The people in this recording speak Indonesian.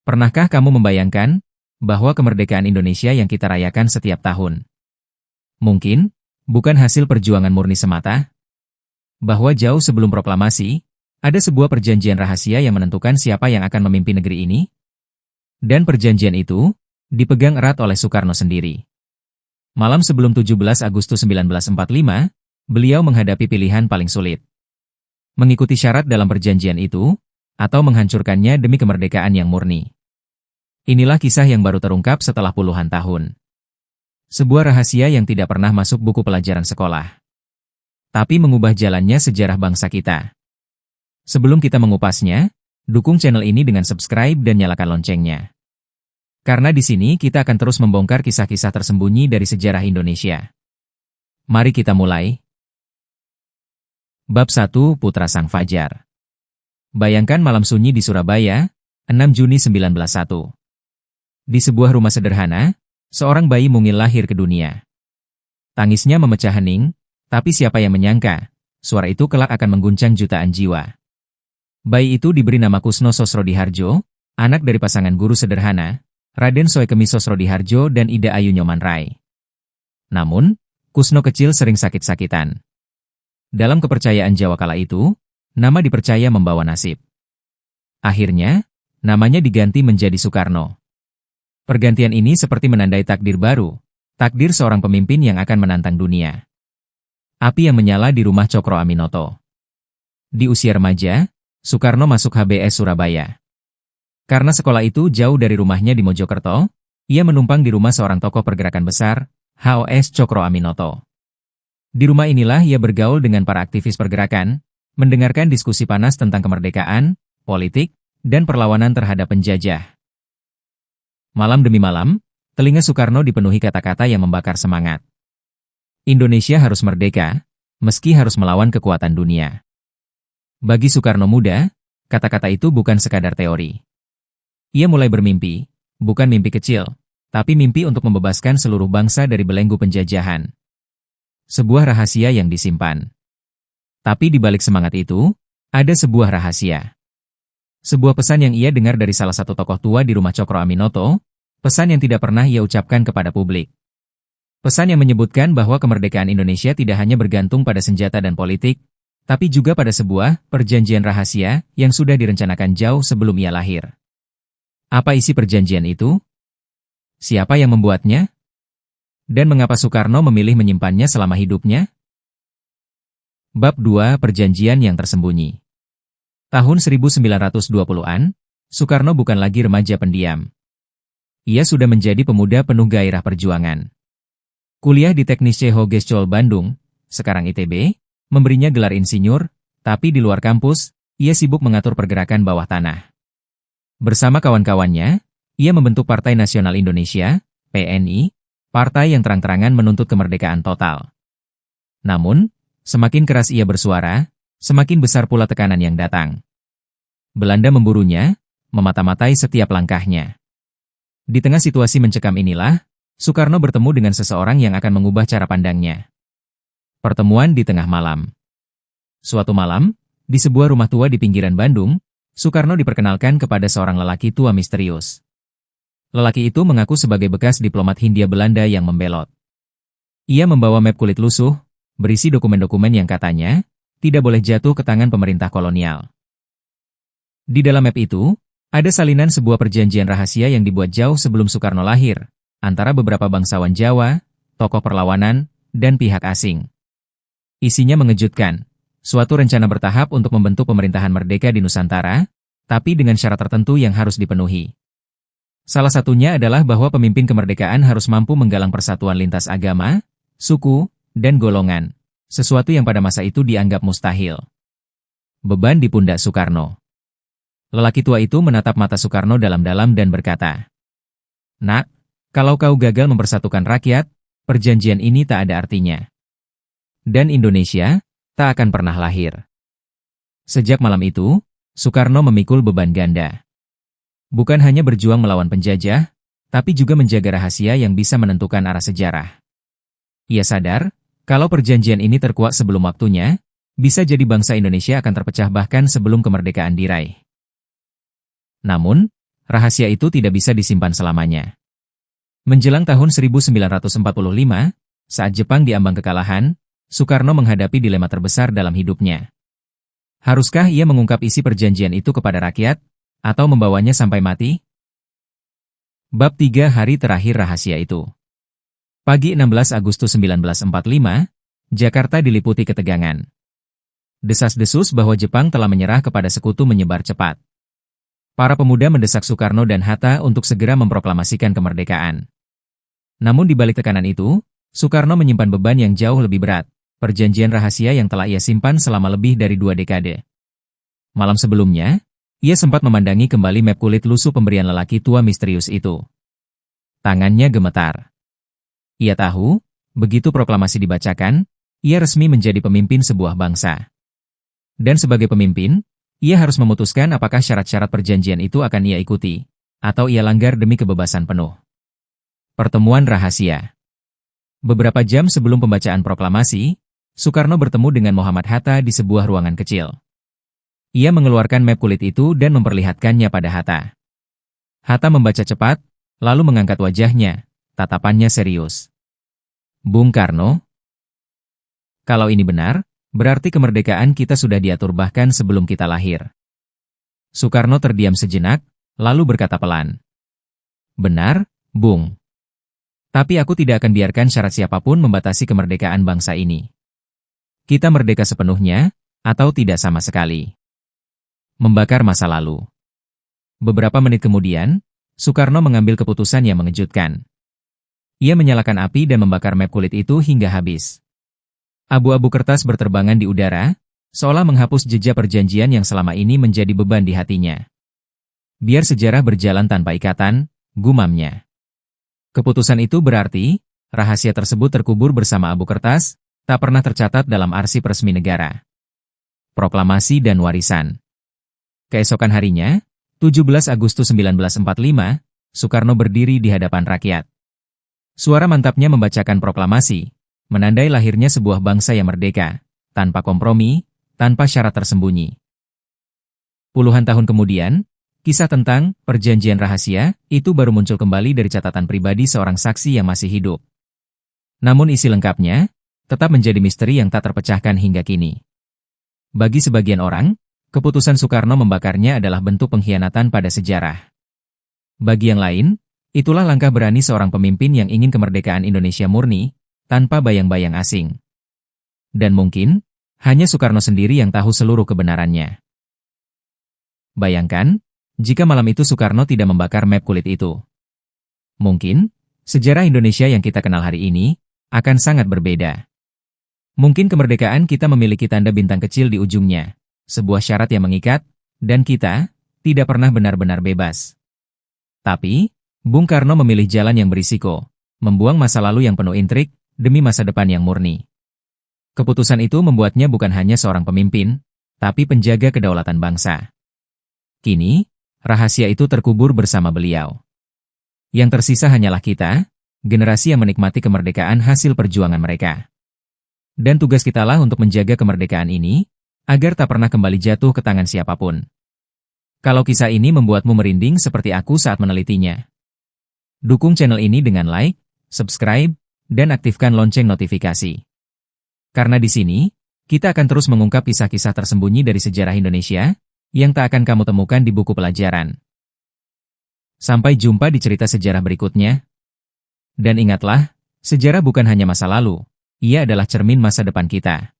Pernahkah kamu membayangkan bahwa kemerdekaan Indonesia yang kita rayakan setiap tahun mungkin bukan hasil perjuangan murni semata? Bahwa jauh sebelum proklamasi, ada sebuah perjanjian rahasia yang menentukan siapa yang akan memimpin negeri ini? Dan perjanjian itu dipegang erat oleh Soekarno sendiri. Malam sebelum 17 Agustus 1945, beliau menghadapi pilihan paling sulit. Mengikuti syarat dalam perjanjian itu, atau menghancurkannya demi kemerdekaan yang murni. Inilah kisah yang baru terungkap setelah puluhan tahun. Sebuah rahasia yang tidak pernah masuk buku pelajaran sekolah. Tapi mengubah jalannya sejarah bangsa kita. Sebelum kita mengupasnya, dukung channel ini dengan subscribe dan nyalakan loncengnya. Karena di sini kita akan terus membongkar kisah-kisah tersembunyi dari sejarah Indonesia. Mari kita mulai. Bab 1 Putra Sang Fajar. Bayangkan malam sunyi di Surabaya, 6 Juni 1901. Di sebuah rumah sederhana, seorang bayi mungil lahir ke dunia. Tangisnya memecah hening, tapi siapa yang menyangka, suara itu kelak akan mengguncang jutaan jiwa. Bayi itu diberi nama Kusno Sosrodihardjo, anak dari pasangan guru sederhana, Raden Soekemi Sosrodihardjo dan Ida Ayu Nyomanrai. Namun, Kusno kecil sering sakit-sakitan. Dalam kepercayaan Jawa kala itu, nama dipercaya membawa nasib. Akhirnya, namanya diganti menjadi Soekarno. Pergantian ini seperti menandai takdir baru, takdir seorang pemimpin yang akan menantang dunia. Api yang menyala di rumah Cokro Aminoto. Di usia remaja, Soekarno masuk HBS Surabaya. Karena sekolah itu jauh dari rumahnya di Mojokerto, ia menumpang di rumah seorang tokoh pergerakan besar, HOS Cokro Aminoto. Di rumah inilah ia bergaul dengan para aktivis pergerakan, mendengarkan diskusi panas tentang kemerdekaan, politik, dan perlawanan terhadap penjajah. Malam demi malam, telinga Soekarno dipenuhi kata-kata yang membakar semangat. Indonesia harus merdeka, meski harus melawan kekuatan dunia. Bagi Soekarno muda, kata-kata itu bukan sekadar teori. Ia mulai bermimpi, bukan mimpi kecil, tapi mimpi untuk membebaskan seluruh bangsa dari belenggu penjajahan. Sebuah rahasia yang disimpan. Tapi di balik semangat itu, ada sebuah rahasia. Sebuah pesan yang ia dengar dari salah satu tokoh tua di rumah Cokro Aminoto, pesan yang tidak pernah ia ucapkan kepada publik. Pesan yang menyebutkan bahwa kemerdekaan Indonesia tidak hanya bergantung pada senjata dan politik, tapi juga pada sebuah perjanjian rahasia yang sudah direncanakan jauh sebelum ia lahir. Apa isi perjanjian itu? Siapa yang membuatnya? Dan mengapa Soekarno memilih menyimpannya selama hidupnya? Bab 2 Perjanjian yang tersembunyi. Tahun 1920-an, Soekarno bukan lagi remaja pendiam. Ia sudah menjadi pemuda penuh gairah perjuangan. Kuliah di Teknik Hogeschool Bandung, sekarang ITB, memberinya gelar insinyur, tapi di luar kampus, ia sibuk mengatur pergerakan bawah tanah. Bersama kawan-kawannya, ia membentuk Partai Nasional Indonesia, PNI, partai yang terang-terangan menuntut kemerdekaan total. Namun, semakin keras ia bersuara, semakin besar pula tekanan yang datang. Belanda memburunya, memata-matai setiap langkahnya. Di tengah situasi mencekam inilah, Soekarno bertemu dengan seseorang yang akan mengubah cara pandangnya. Pertemuan di tengah malam. Suatu malam, di sebuah rumah tua di pinggiran Bandung, Soekarno diperkenalkan kepada seorang lelaki tua misterius. Lelaki itu mengaku sebagai bekas diplomat Hindia Belanda yang membelot. Ia membawa map kulit lusuh, berisi dokumen-dokumen yang katanya tidak boleh jatuh ke tangan pemerintah kolonial. Di dalam map itu, ada salinan sebuah perjanjian rahasia yang dibuat jauh sebelum Soekarno lahir, antara beberapa bangsawan Jawa, tokoh perlawanan, dan pihak asing. Isinya mengejutkan. Suatu rencana bertahap untuk membentuk pemerintahan merdeka di Nusantara, tapi dengan syarat tertentu yang harus dipenuhi. Salah satunya adalah bahwa pemimpin kemerdekaan harus mampu menggalang persatuan lintas agama, suku, dan golongan, sesuatu yang pada masa itu dianggap mustahil. Beban di pundak Soekarno. Lelaki tua itu menatap mata Soekarno dalam-dalam dan berkata, "Nak, kalau kau gagal mempersatukan rakyat, perjanjian ini tak ada artinya. Dan Indonesia tak akan pernah lahir." Sejak malam itu, Soekarno memikul beban ganda. Bukan hanya berjuang melawan penjajah, tapi juga menjaga rahasia yang bisa menentukan arah sejarah. Ia sadar, kalau perjanjian ini terkuak sebelum waktunya, bisa jadi bangsa Indonesia akan terpecah bahkan sebelum kemerdekaan diraih. Namun, rahasia itu tidak bisa disimpan selamanya. Menjelang tahun 1945, saat Jepang diambang kekalahan, Soekarno menghadapi dilema terbesar dalam hidupnya. Haruskah ia mengungkap isi perjanjian itu kepada rakyat, atau membawanya sampai mati? Bab 3 Hari Terakhir Rahasia Itu. Pagi 16 Agustus 1945, Jakarta diliputi ketegangan. Desas-desus bahwa Jepang telah menyerah kepada sekutu menyebar cepat. Para pemuda mendesak Soekarno dan Hatta untuk segera memproklamasikan kemerdekaan. Namun di balik tekanan itu, Soekarno menyimpan beban yang jauh lebih berat, perjanjian rahasia yang telah ia simpan selama lebih dari 2 dekade. Malam sebelumnya, ia sempat memandangi kembali map kulit lusuh pemberian lelaki tua misterius itu. Tangannya gemetar. Ia tahu, begitu proklamasi dibacakan, ia resmi menjadi pemimpin sebuah bangsa. Dan sebagai pemimpin, ia harus memutuskan apakah syarat-syarat perjanjian itu akan ia ikuti, atau ia langgar demi kebebasan penuh. Pertemuan rahasia. Beberapa jam sebelum pembacaan proklamasi, Soekarno bertemu dengan Muhammad Hatta di sebuah ruangan kecil. Ia mengeluarkan map kulit itu dan memperlihatkannya pada Hatta. Hatta membaca cepat, lalu mengangkat wajahnya, tatapannya serius. Bung Karno? Kalau ini benar, berarti kemerdekaan kita sudah diatur bahkan sebelum kita lahir. Soekarno terdiam sejenak, lalu berkata pelan. Benar, Bung. Tapi aku tidak akan biarkan syarat siapapun membatasi kemerdekaan bangsa ini. Kita merdeka sepenuhnya, atau tidak sama sekali. Membakar masa lalu. Beberapa menit kemudian, Soekarno mengambil keputusan yang mengejutkan. Ia menyalakan api dan membakar map kulit itu hingga habis. Abu-abu kertas berterbangan di udara, seolah menghapus jejak perjanjian yang selama ini menjadi beban di hatinya. Biar sejarah berjalan tanpa ikatan, gumamnya. Keputusan itu berarti, rahasia tersebut terkubur bersama abu kertas, tak pernah tercatat dalam arsip resmi negara. Proklamasi dan warisan. Keesokan harinya, 17 Agustus 1945, Soekarno berdiri di hadapan rakyat. Suara mantapnya membacakan proklamasi, menandai lahirnya sebuah bangsa yang merdeka, tanpa kompromi, tanpa syarat tersembunyi. Puluhan tahun kemudian, kisah tentang perjanjian rahasia itu baru muncul kembali dari catatan pribadi seorang saksi yang masih hidup. Namun isi lengkapnya tetap menjadi misteri yang tak terpecahkan hingga kini. Bagi sebagian orang, keputusan Soekarno membakarnya adalah bentuk pengkhianatan pada sejarah. Bagi yang lain, itulah langkah berani seorang pemimpin yang ingin kemerdekaan Indonesia murni, tanpa bayang-bayang asing. Dan mungkin, hanya Soekarno sendiri yang tahu seluruh kebenarannya. Bayangkan, jika malam itu Soekarno tidak membakar map kulit itu. Mungkin, sejarah Indonesia yang kita kenal hari ini akan sangat berbeda. Mungkin kemerdekaan kita memiliki tanda bintang kecil di ujungnya, sebuah syarat yang mengikat, dan kita tidak pernah benar-benar bebas. Tapi, Bung Karno memilih jalan yang berisiko, membuang masa lalu yang penuh intrik demi masa depan yang murni. Keputusan itu membuatnya bukan hanya seorang pemimpin, tapi penjaga kedaulatan bangsa. Kini, rahasia itu terkubur bersama beliau. Yang tersisa hanyalah kita, generasi yang menikmati kemerdekaan hasil perjuangan mereka. Dan tugas kitalah untuk menjaga kemerdekaan ini, agar tak pernah kembali jatuh ke tangan siapapun. Kalau kisah ini membuatmu merinding seperti aku saat menelitinya, dukung channel ini dengan like, subscribe, dan aktifkan lonceng notifikasi. Karena di sini, kita akan terus mengungkap kisah-kisah tersembunyi dari sejarah Indonesia, yang tak akan kamu temukan di buku pelajaran. Sampai jumpa di cerita sejarah berikutnya. Dan ingatlah, sejarah bukan hanya masa lalu, ia adalah cermin masa depan kita.